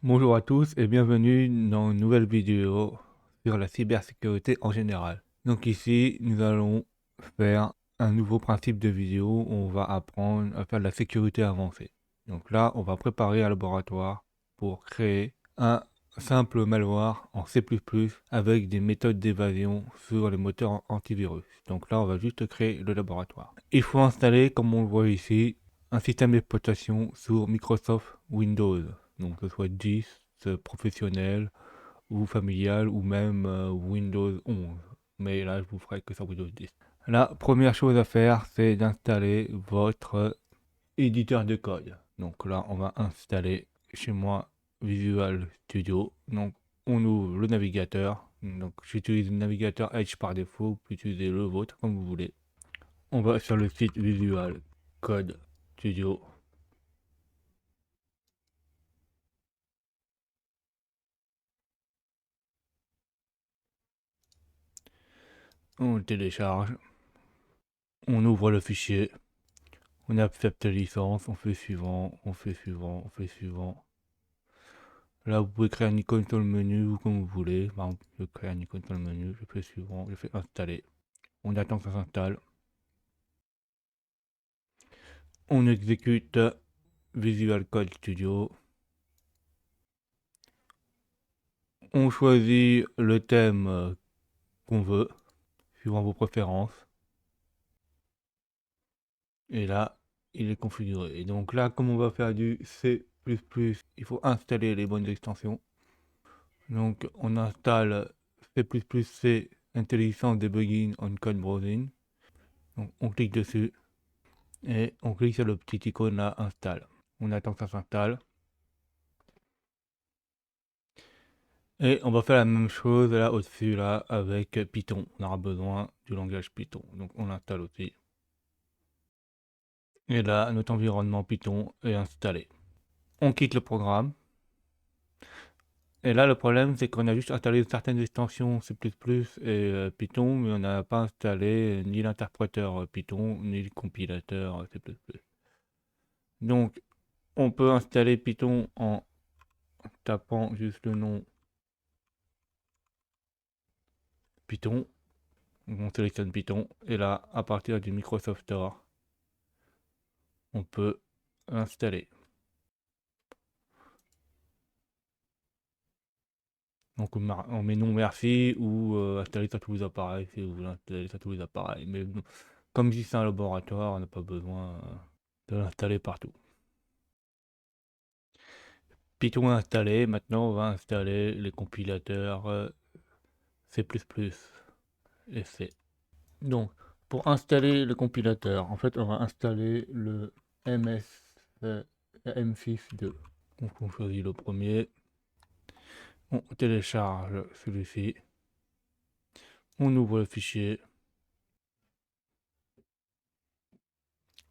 Bonjour à tous et bienvenue dans une nouvelle vidéo sur la cybersécurité en général. Donc ici, nous allons faire un nouveau principe de vidéo où on va apprendre à faire de la sécurité avancée. Donc là, on va préparer un laboratoire pour créer un simple malware en C++ avec des méthodes d'évasion sur les moteurs antivirus. Donc là, on va juste créer le laboratoire. Il faut installer, comme on le voit ici, un système d'exploitation sur Microsoft Windows. Donc que ce soit 10, professionnel ou familial ou même Windows 11. Mais là, je vous ferai que sur Windows 10. La première chose à faire, c'est d'installer votre éditeur de code. Donc là, on va installer chez moi Visual Studio. Donc on ouvre le navigateur. Donc j'utilise le navigateur Edge par défaut, vous pouvez utiliser le vôtre comme vous voulez. On va sur le site Visual Code Studio. On le télécharge. On ouvre le fichier. On accepte la licence. On fait suivant. On fait suivant. On fait suivant. Là, vous pouvez créer un icône sur le menu comme vous voulez. Par exemple, je crée un icône sur le menu. Je fais suivant. Je fais installer. On attend que ça s'installe. On exécute Visual Code Studio. On choisit le thème qu'on veut, suivant vos préférences. Et là, il est configuré. Et donc là, comme on va faire du C++, il faut installer les bonnes extensions. Donc on installe C++C Intelligence Debugging on Code Browsing. Donc on clique dessus et on clique sur le petit icône là, installe. On attend que ça s'installe. Et on va faire la même chose là au-dessus là avec Python. On aura besoin du langage Python. Donc on l'installe aussi. Et là, notre environnement Python est installé. On quitte le programme. Et là, le problème, c'est qu'on a juste installé certaines extensions C++ et Python, mais on n'a pas installé ni l'interpréteur Python, ni le compilateur C++. Donc, on peut installer Python en tapant juste le nom Python. Donc, on sélectionne Python, et là, à partir du Microsoft Store, on peut l'installer. Donc, on met non merci ou installer sur tous les appareils si vous voulez installer sur tous les appareils. Mais comme ici c'est un laboratoire, on n'a pas besoin de l'installer partout. Python installé, maintenant on va installer les compilateurs C++ et C. Donc, pour installer le compilateur, en fait on va installer le M6.2. Donc on choisit le premier, on télécharge celui-ci, on ouvre le fichier,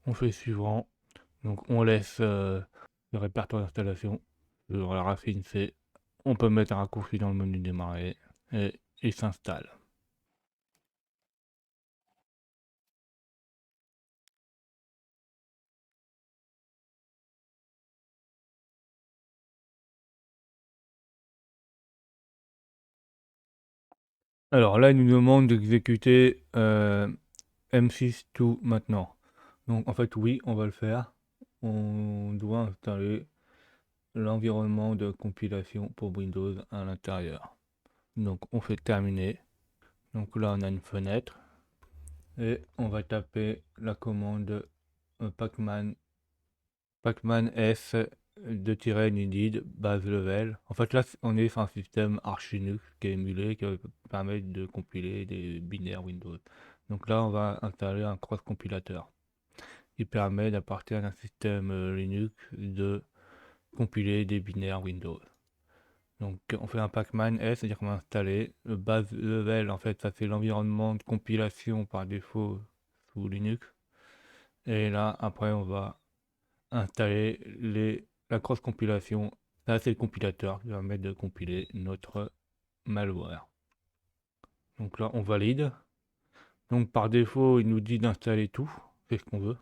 on fait suivant, donc on laisse le répertoire d'installation sur la racine C, on peut mettre un raccourci dans le menu démarrer et il s'installe. Alors là, il nous demande d'exécuter M6 tout maintenant. Donc en fait, oui, on va le faire. On doit installer l'environnement de compilation pour Windows à l'intérieur. Donc on fait terminer. Donc là, on a une fenêtre et on va taper la commande pacman s 2-needed base level. En fait, là, on est sur un système Arch Linux qui est émulé, qui va permettre de compiler des binaires Windows. Donc là, on va installer un cross compilateur qui permet, à partir d'un système Linux, de compiler des binaires Windows. Donc on fait un pacman s, c'est-à-dire qu'on va installer le base level. En fait, ça c'est l'environnement de compilation par défaut sous Linux. Et là, après, on va installer la cross compilation. Ça c'est le compilateur qui va permettre de compiler notre malware. Donc là, on valide. Donc par défaut, il nous dit d'installer tout, c'est ce qu'on veut.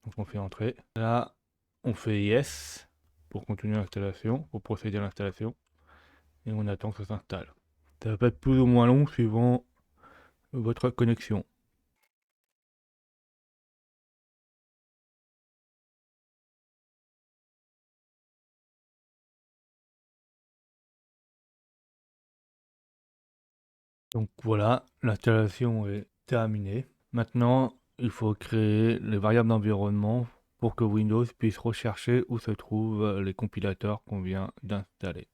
Donc on fait entrer. Là, on fait yes. pour continuer l'installation, pour procéder à l'installation. Et on attend que ça s'installe. Ça va être plus ou moins long suivant votre connexion. Donc voilà, l'installation est terminée. Maintenant, il faut créer les variables d'environnement pour que Windows puisse rechercher où se trouvent les compilateurs qu'on vient d'installer.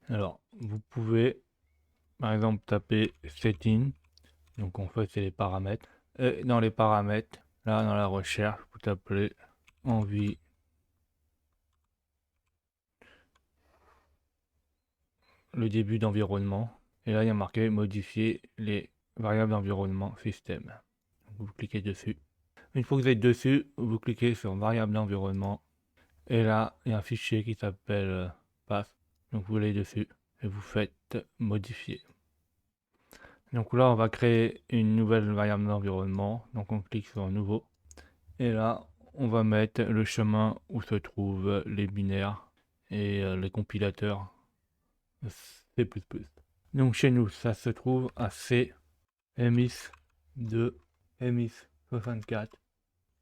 Alors, vous pouvez par exemple taper Setting, donc en fait c'est les paramètres. Et dans les paramètres, là dans la recherche, vous tapez envie le début d'environnement. Et là il y a marqué modifier les variables d'environnement système. Vous cliquez dessus. Une fois que vous êtes dessus, vous cliquez sur variable d'environnement. Et là, il y a un fichier qui s'appelle path. Donc vous allez dessus et vous faites modifier. Donc là, on va créer une nouvelle variable d'environnement. Donc on clique sur nouveau. Et là, on va mettre le chemin où se trouvent les binaires et les compilateurs C++. Donc chez nous, ça se trouve à C, MIS2, MIS64,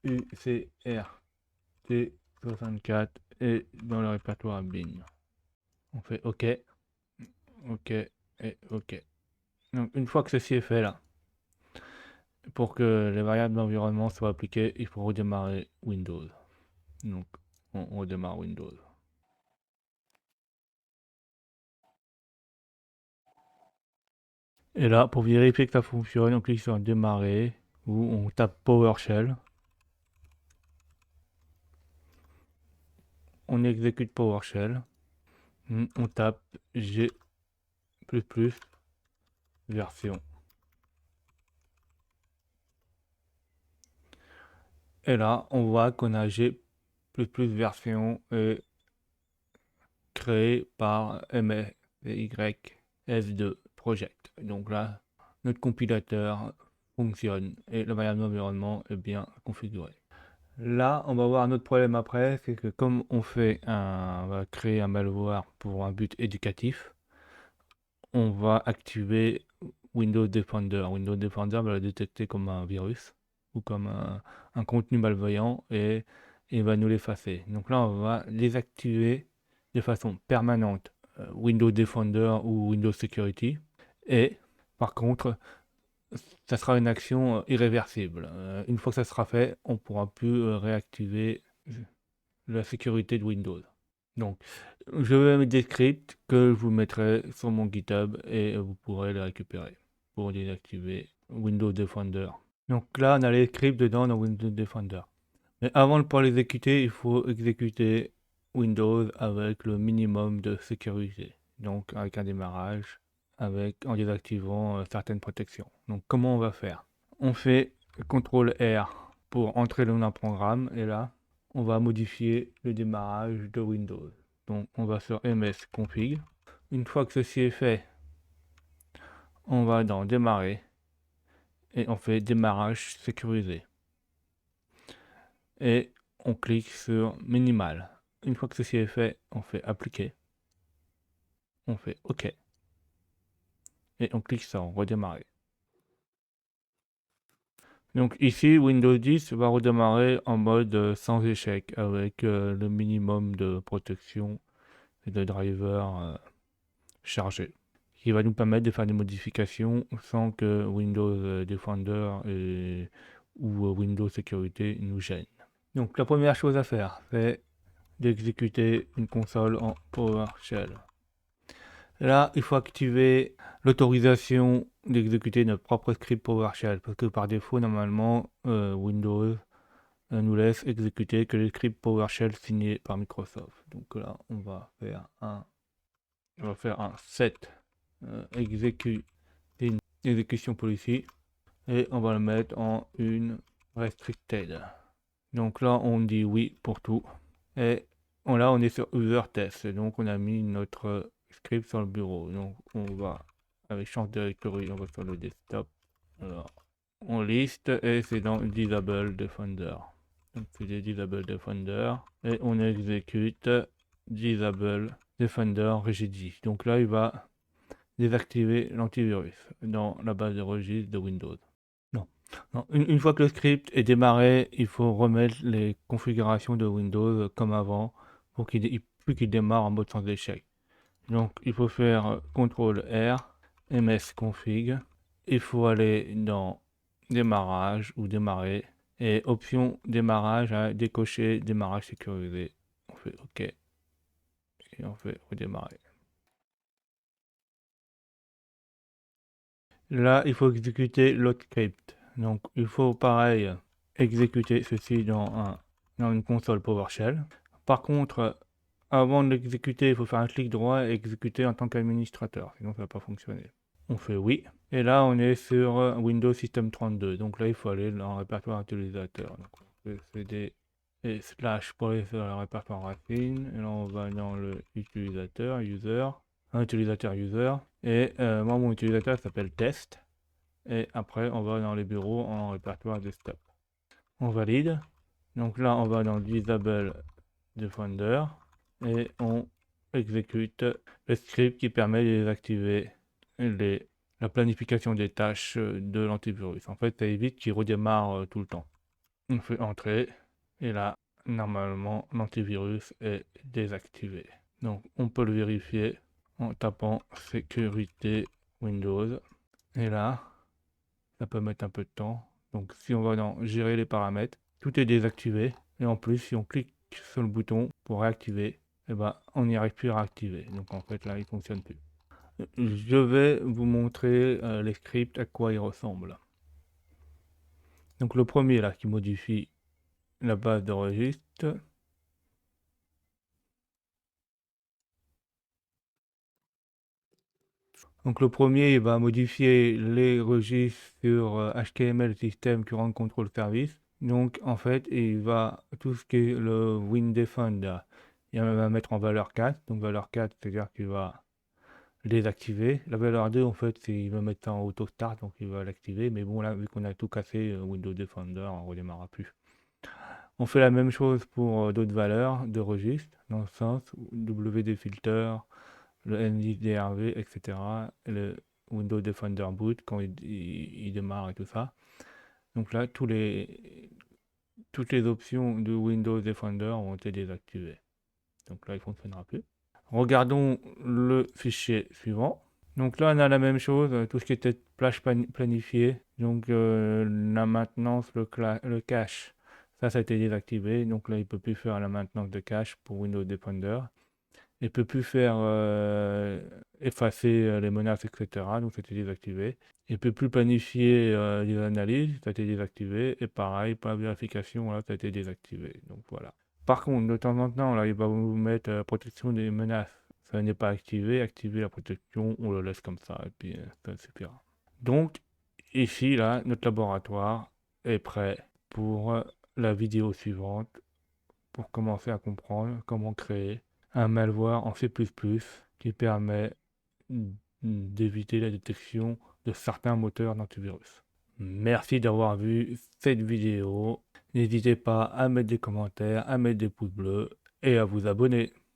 UCR, T64 et dans le répertoire bin. On fait OK, OK et OK. Donc une fois que ceci est fait là, pour que les variables d'environnement soient appliquées, il faut redémarrer Windows. Donc on redémarre Windows. Et là, pour vérifier que ça fonctionne, on clique sur démarrer ou on tape PowerShell. On exécute PowerShell. On tape G++ version. Et là, on voit qu'on a G++ version créée par MFYS2 Project. Donc là, notre compilateur fonctionne et la variable d'environnement est bien configurée. Là, on va avoir un autre problème après, c'est que comme on va créer un malware pour un but éducatif, on va activer Windows Defender. Windows Defender va le détecter comme un virus ou comme un contenu malveillant et il va nous l'effacer. Donc là, on va désactiver de façon permanente Windows Defender ou Windows Security. Et par contre, ça sera une action irréversible. Une fois que ça sera fait, on ne pourra plus réactiver la sécurité de Windows. Donc, je vais mettre des scripts que je vous mettrai sur mon GitHub et vous pourrez les récupérer pour désactiver Windows Defender. Donc là, on a les scripts dedans dans Windows Defender. Mais avant de pouvoir les exécuter, il faut exécuter Windows avec le minimum de sécurité. Donc avec un démarrage, en désactivant certaines protections. Donc comment on va faire? On fait CTRL R pour entrer le nom d'un programme et là, on va modifier le démarrage de Windows. Donc on va sur msconfig. Une fois que ceci est fait, on va dans démarrer et on fait démarrage sécurisé. Et on clique sur minimal. Une fois que ceci est fait, on fait appliquer. On fait OK. Et on clique sur redémarrer. Donc ici, Windows 10 va redémarrer en mode sans échec avec le minimum de protection et de driver chargé, qui va nous permettre de faire des modifications sans que Windows Defender ou Windows Sécurité nous gênent. Donc la première chose à faire, c'est d'exécuter une console en PowerShell. Là, il faut activer l'autorisation d'exécuter notre propre script PowerShell, parce que par défaut, normalement, Windows nous laisse exécuter que les scripts PowerShell signés par Microsoft. Donc là, on va faire un set execution policy et on va le mettre en une restricted. Donc là, on dit oui pour tout. Et là, on est sur user test. Donc on a mis notre script sur le bureau. Donc on va, avec change directory, on va sur le desktop. Alors, on liste et c'est dans disable defender. Donc c'est disable defender et on exécute Disable Defender Rigidity. Donc là, il va désactiver l'antivirus dans la base de registre de Windows. Non. Une fois que le script est démarré, il faut remettre les configurations de Windows comme avant pour plus qu'il démarre en mode sans échec. Donc il faut faire CTRL R, ms config. Il faut aller dans démarrage ou démarrer et option démarrage à décocher démarrage sécurisé. On fait OK et on fait redémarrer. Là, il faut exécuter l'autre script. Donc, il faut pareil exécuter ceci dans une console PowerShell. Par contre, avant de l'exécuter, il faut faire un clic droit et exécuter en tant qu'administrateur, sinon ça ne va pas fonctionner. On fait oui. Et là, on est sur Windows System 32. Donc là, il faut aller dans le répertoire utilisateur. Donc, on fait CD et slash pour aller sur le répertoire racine. Et là, on va dans le utilisateur, user, un utilisateur user. Et moi, mon utilisateur s'appelle test. Et après, on va dans les bureaux en répertoire desktop. On valide. Donc là, on va dans Disable Defender et on exécute le script qui permet de désactiver la planification des tâches de l'antivirus. En fait, ça évite qu'il redémarre tout le temps. On fait entrer et là, normalement, l'antivirus est désactivé. Donc, on peut le vérifier en tapant sécurité Windows. Et là, ça peut mettre un peu de temps. Donc, si on va dans gérer les paramètres, tout est désactivé. Et en plus, si on clique sur le bouton pour réactiver, eh ben, on n'y arrive plus à réactiver. Donc, en fait, là, il ne fonctionne plus. Je vais vous montrer les scripts, à quoi ils ressemblent. Donc, le premier, là, qui modifie la base de registre. Donc le premier, il va modifier les registres sur HTML système current control service. Donc en fait, il va tout ce qui est le WinDefender, il va mettre en valeur 4. Donc valeur 4, c'est-à-dire qu'il va désactiver. La valeur 2, en fait, il va mettre ça en auto start, donc il va l'activer. Mais bon, là, vu qu'on a tout cassé, Windows Defender, on ne redémarrera plus. On fait la même chose pour d'autres valeurs de registre, dans le sens WD-Filter, le NDRV, etc. Le Windows Defender Boot quand il démarre et tout ça. Donc là, toutes les options de Windows Defender ont été désactivées. Donc là, il ne fonctionnera plus. Regardons le fichier suivant. Donc là, on a la même chose, tout ce qui était plage planifiée. Donc la maintenance, le cache, ça a été désactivé. Donc là, il ne peut plus faire la maintenance de cache pour Windows Defender. Il ne peut plus faire effacer les menaces, etc. Donc ça a été désactivé. Il ne peut plus planifier les analyses, ça a été désactivé. Et pareil, pour la vérification, là, ça a été désactivé. Donc voilà. Par contre, de temps en temps, là, il va vous mettre protection des menaces. Ça n'est pas activé. Activer la protection, on le laisse comme ça. Et puis ça suffira. Donc, ici, là, notre laboratoire est prêt pour la vidéo suivante. Pour commencer à comprendre comment créer un malware en C++ qui permet d'éviter la détection de certains moteurs d'antivirus. Merci d'avoir vu cette vidéo. N'hésitez pas à mettre des commentaires, à mettre des pouces bleus et à vous abonner.